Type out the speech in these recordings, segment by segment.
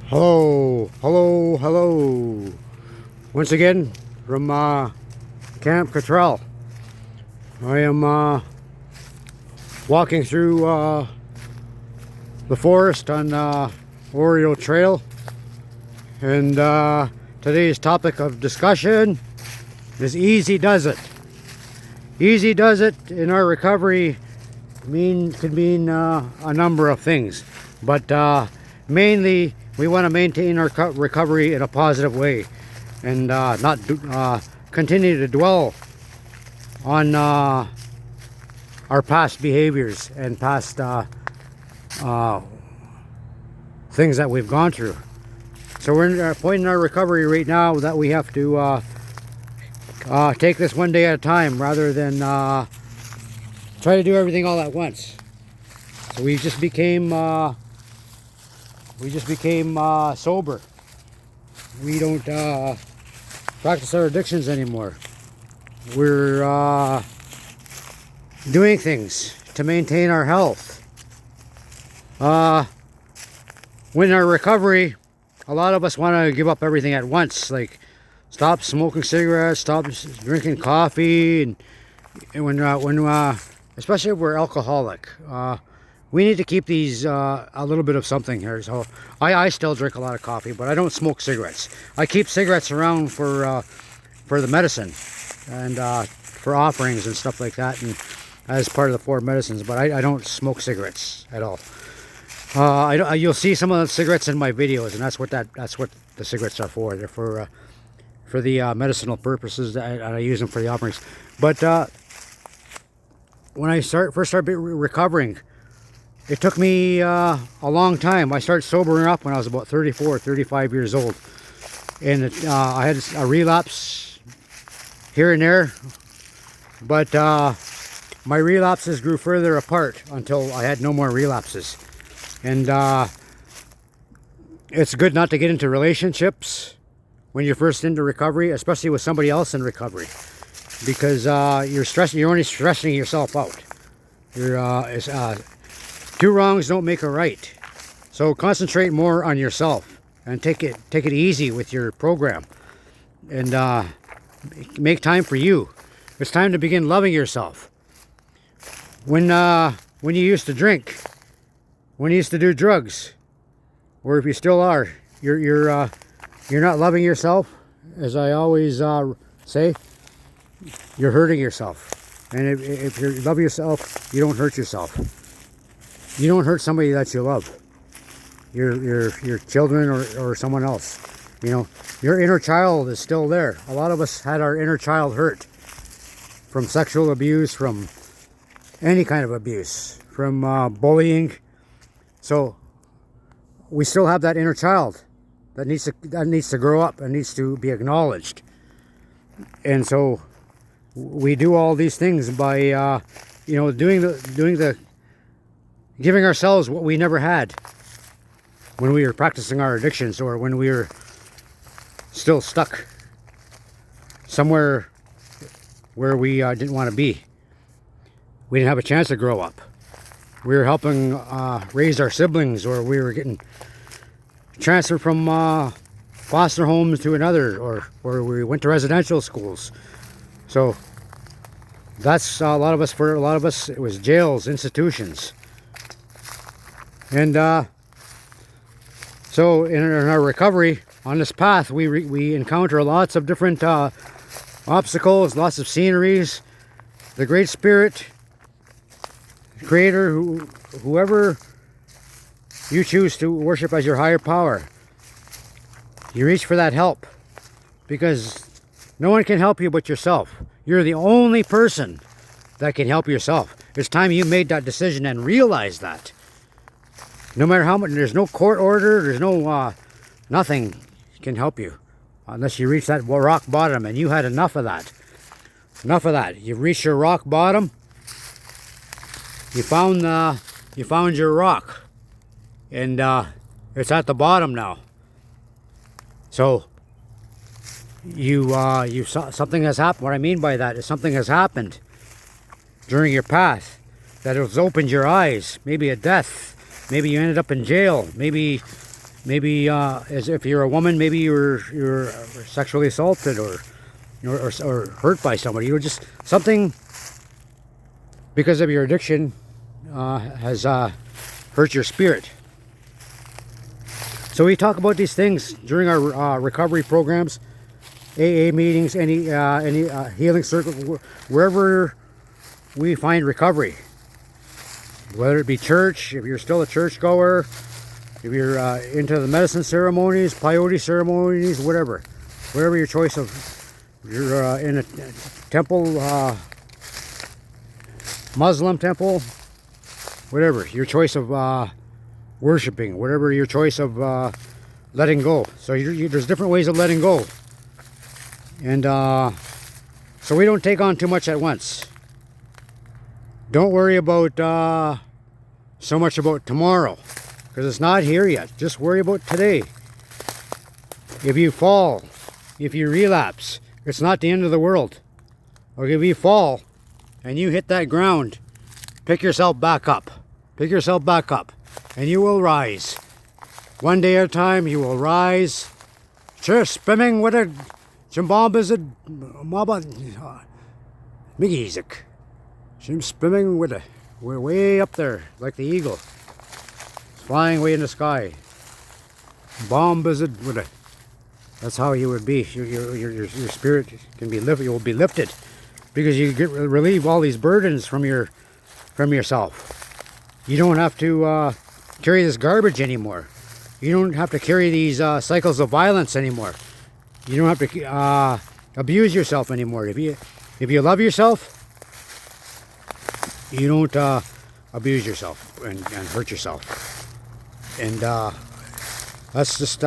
Hello, hello, hello. Once again from Camp Cottrelle. I am walking through the forest on Oreo Trail, and today's topic of discussion is easy does it. Easy does it in our recovery could mean a number of things, but mainly we want to maintain our recovery in a positive way, and not continue to dwell on our past behaviors and past things that we've gone through. So we're in a point in our recovery right now that we have to take this one day at a time rather than try to do everything all at once. So we just became sober. We don't practice our addictions anymore. We're doing things to maintain our health. When our recovery, a lot of us want to give up everything at once, like stop smoking cigarettes, stop drinking coffee, and when especially if we're alcoholic, we need to keep these a little bit of something here. So I still drink a lot of coffee, but I don't smoke cigarettes. I keep cigarettes around for the medicine and for offerings and stuff like that, and as part of the 4 medicines. But I don't smoke cigarettes at all. You'll see some of the cigarettes in my videos, and that's what the cigarettes are for. They're for the medicinal purposes, and I use them for the offerings. But when I first started recovering, it took me a long time. I started sobering up when I was about 34, 35 years old. And I had a relapse here and there. But my relapses grew further apart until I had no more relapses. And it's good not to get into relationships when you're first into recovery, especially with somebody else in recovery. Because you're only stressing yourself out. Two wrongs don't make a right. So concentrate more on yourself and take it easy with your program, and make time for you. It's time to begin loving yourself. When you used to drink, when you used to do drugs, or if you still are, you're not loving yourself. As I always say, you're hurting yourself. And if you love yourself, you don't hurt yourself. You don't hurt somebody that you love, your children or someone else. You know, your inner child is still there. A lot of us had our inner child hurt from sexual abuse, from any kind of abuse, from bullying. So we still have that inner child that needs to grow up and needs to be acknowledged. And so we do all these things by giving ourselves what we never had when we were practicing our addictions, or when we were still stuck somewhere where we didn't want to be. We didn't have a chance to grow up. We were helping raise our siblings, or we were getting transferred from foster homes to another, or we went to residential schools. So that's for a lot of us it was jails, institutions. And so in our recovery on this path, we encounter lots of different obstacles, lots of sceneries. The Great Spirit, Creator, whoever you choose to worship as your higher power, you reach for that help, because no one can help you but yourself. You're the only person that can help yourself. It's time you made that decision and realized that. No matter how much, there's no court order, there's no, nothing can help you unless you reach that rock bottom, and you had enough of that. Enough of that. You've reached your rock bottom. You found your rock, and it's at the bottom now. So you saw something has happened. What I mean by that is something has happened during your path that has opened your eyes. Maybe a death. Maybe you ended up in jail. Maybe Maybe as if you're a woman, maybe you're sexually assaulted or hurt by somebody. You're just something because of your addiction has hurt your spirit. So we talk about these things during our recovery programs, AA meetings, any healing circle, wherever we find recovery. Whether it be church, if you're still a church goer, if you're into the medicine ceremonies, peyote ceremonies, whatever your choice of, you're in a temple, Muslim temple, whatever your choice of worshiping, whatever your choice of letting go. So there's different ways of letting go, and so we don't take on too much at once. Don't worry about so much about tomorrow, because it's not here yet. Just worry about today. If you fall, if you relapse, it's not the end of the world. Or if you fall and you hit that ground, pick yourself back up. Pick yourself back up, and you will rise. One day at a time, you will rise. Just swimming with a Jimbambazid Maba Migizik. Swimming with we're way up there, like the eagle. Flying way in the sky. Bombazid with that's how you would be. Your spirit can be lifted. You will be lifted because you relieve all these burdens from yourself. You don't have to carry this garbage anymore. You don't have to carry these cycles of violence anymore. You don't have to abuse yourself anymore. If you love yourself, you don't abuse yourself and hurt yourself. And that's just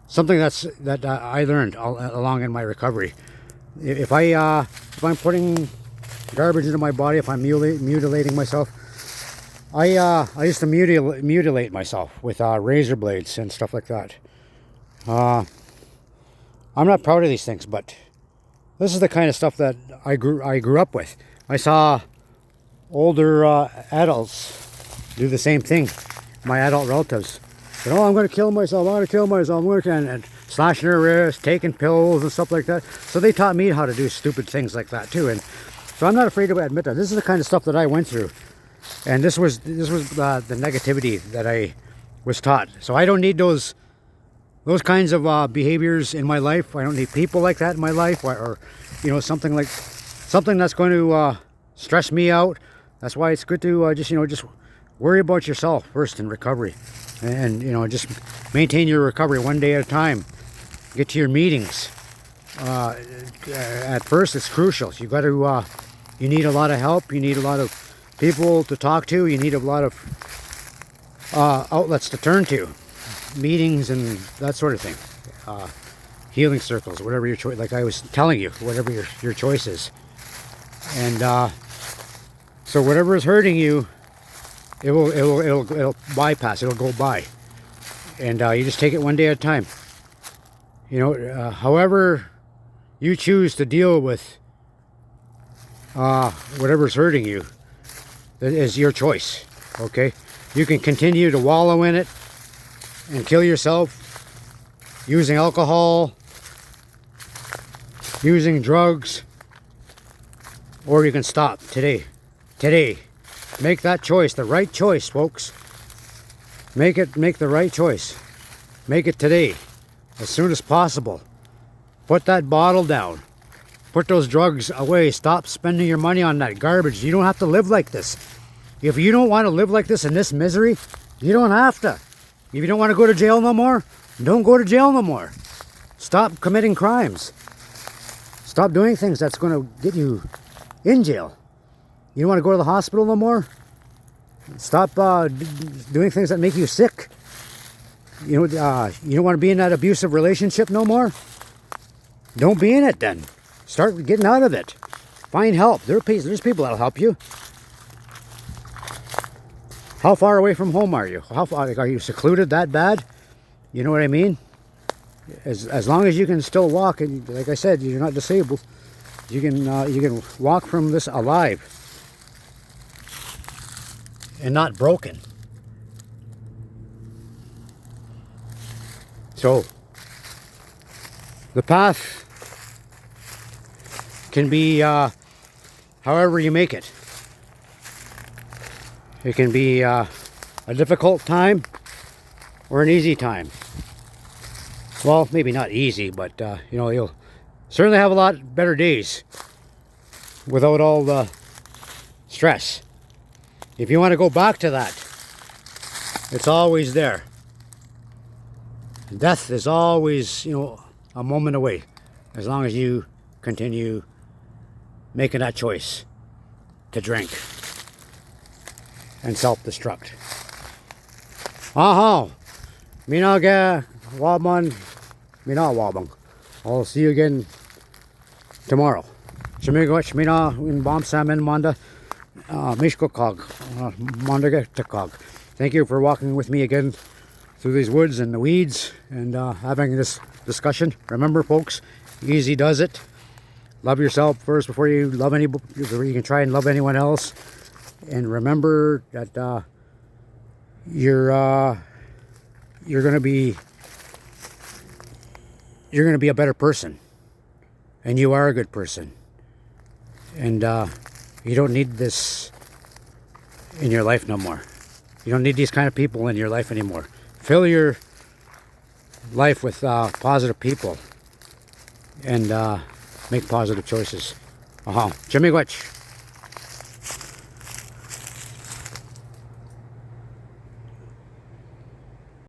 something that I learned along in my recovery. If I'm putting garbage into my body, if I'm mutilating myself, I used to mutilate myself with razor blades and stuff like that. I'm not proud of these things, but this is the kind of stuff that I grew up with. I saw older adults do the same thing. My adult relatives said, "Oh, I'm going to kill myself. I'm going to kill myself. I'm going to," and slashing their wrists, taking pills and stuff like that. So they taught me how to do stupid things like that too. And so I'm not afraid to admit that this is the kind of stuff that I went through, and this was the negativity that I was taught. So I don't need those kinds of behaviors in my life. I don't need people like that in my life, or something that's going to stress me out. That's why it's good to just worry about yourself first in recovery, and just maintain your recovery one day at a time. Get to your meetings. At first, it's crucial. You got to. You need a lot of help. You need a lot of people to talk to. You need a lot of outlets to turn to, meetings and that sort of thing. Healing circles, whatever your choice. Like I was telling you, whatever your choice is. And so whatever is hurting you, it'll bypass. It'll go by, and you just take it one day at a time. However you choose to deal with whatever's hurting you, that is your choice. Okay, you can continue to wallow in it and kill yourself using alcohol, using drugs, or you can stop today. Make that choice, the right choice, folks. Make the right choice. Make it today, as soon as possible. Put that bottle down. Put those drugs away. Stop spending your money on that garbage. You don't have to live like this. If you don't want to live like this in this misery, you don't have to. If you don't want to go to jail no more, don't go to jail no more. Stop committing crimes. Stop doing things that's going to get you in jail. You don't want to go to the hospital no more? Stop doing things that make you sick. You don't want to be in that abusive relationship no more? Don't be in it then. Start getting out of it. Find help. There's people that'll help you. How far away from home are you? How far are you secluded that bad? You know what I mean? As long as you can still walk, and like I said, you're not disabled. You can walk from this alive. and not broken. So the path can be however you make it. It can be a difficult time or an easy time. Well, maybe not easy, but you know, you'll certainly have a lot better days without all the stress. If you want to go back to that, it's always there. Death is always, you know, a moment away, as long as you continue making that choice to drink and self-destruct. Aha! Minaga Wabman Mina Wabang. I'll see you again tomorrow. Chimigwach Mina in Bomb Salmon Manda Mishko Cog Mondaga Cog. Thank you for walking with me again through these woods and the weeds and having this discussion. Remember, folks, easy does it. Love yourself first before you love before you can try and love anyone else. And remember that you're gonna be a better person, and you are a good person, and you don't need this in your life no more. You don't need these kind of people in your life anymore. Fill your life with positive people and make positive choices. Jimmy Witch.